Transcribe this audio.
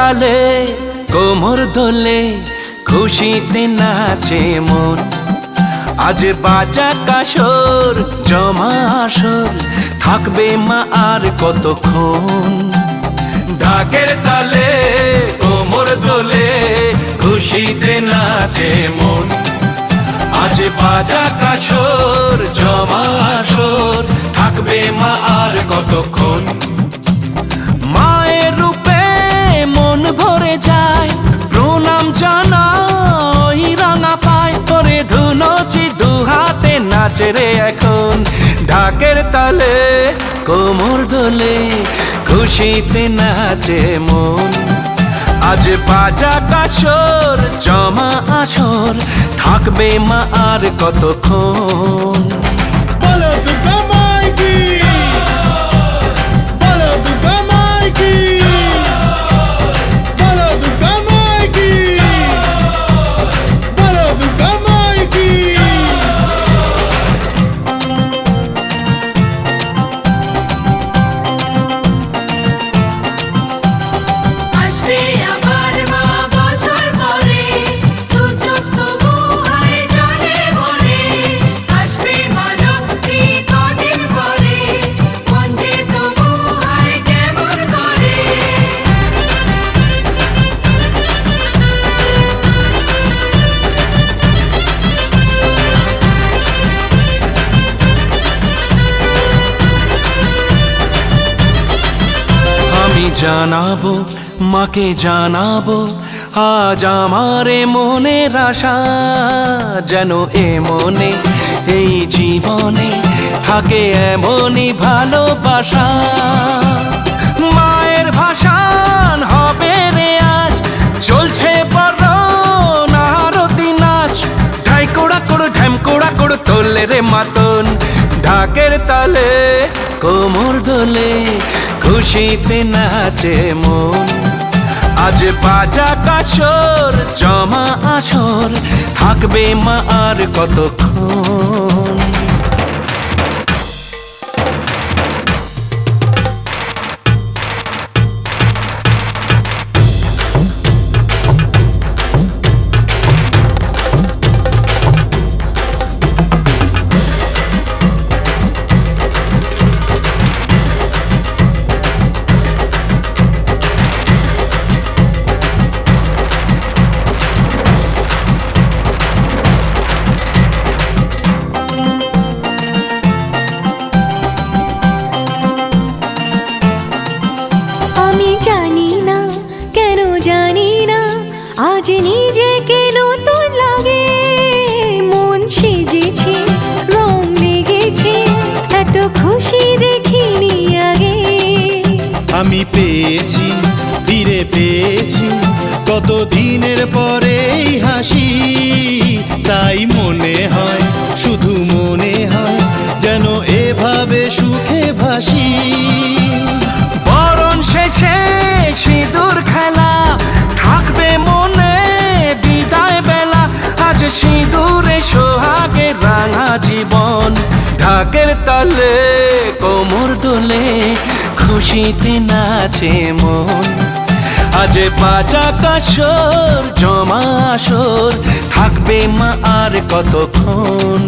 তালে কোমর দোলে খুশিতে নাচে মন। আজ বাজা কাসর জমা আসর থাকবে মা আর কতক্ষণ। ঢাকের তালে কোমর দোলে খুশিতে নাচে মন। আজ বাজা কাসর জমা আসর থাকবে মা আর কতক্ষণ। মায়ের রূপে মন ভরে যায় প্রণাম জানাই রাঙা পায় করে ধুনচি দুহাতে নাচে রে এখন। ঢাকের তালে কোমর দোলে খুশিতে নাচে মন। আজ বাজা কাসর জমা আসর থাকবে মা আর কতক্ষণ। বলো দুর্গা মাইকি, বলো দুর্গা মাইকি, বলো দুর্গা মাইকি, বলো দুর্গা মাইকি। আসবে আবার মা বছর পরে, দু চোখ তবু হয় জলে ভরে। আসবে মা লক্ষ্মী কদিন পরে, মন যে তবু হয় কেমন করে। আমি জানাবো মাকে জানাবো আজ আমার মনের আশা। যেন এ মনে এই জীবনে থাকে এমনই ভালোবাসা। মায়ের ভাষান হবে রে আজ চলছে বড় আরতি নাচ। ঢাই কোড়া কোড়ো ঢ্যাম কোড়া কোড়ো তোলে রে মাতন। ঢাকের তালে কোমর দোলে খুশিতে নাচে মন। আজ বাজা কাসর জমা আসর থাকবে মা আর কতক্ষণ। আমি জানি না কেন জানি না আজ নিজেকে নতুন লাগে। মন সেজেছে রং লেগেছে এত খুশি দেখিনি আগে। আমি পেয়েছি ফিরে পেয়েছি কত দিনের পরে এই হাসি। তাই মনে হয় শুধু মনে হয় যেন এভাবে সুখে ভাসি। বরণ শেষে সিঁদুর খেলা থাকবে মনে বিদায় বেলা। আজ সিঁদুরে সোহাগে রাঙা জীবন। ঢাকের তালে কোমর দোলে খুশিতে নাচে মন। আজ বাজা কাসর জমা আসর থাকবে মা আর কতক্ষণ।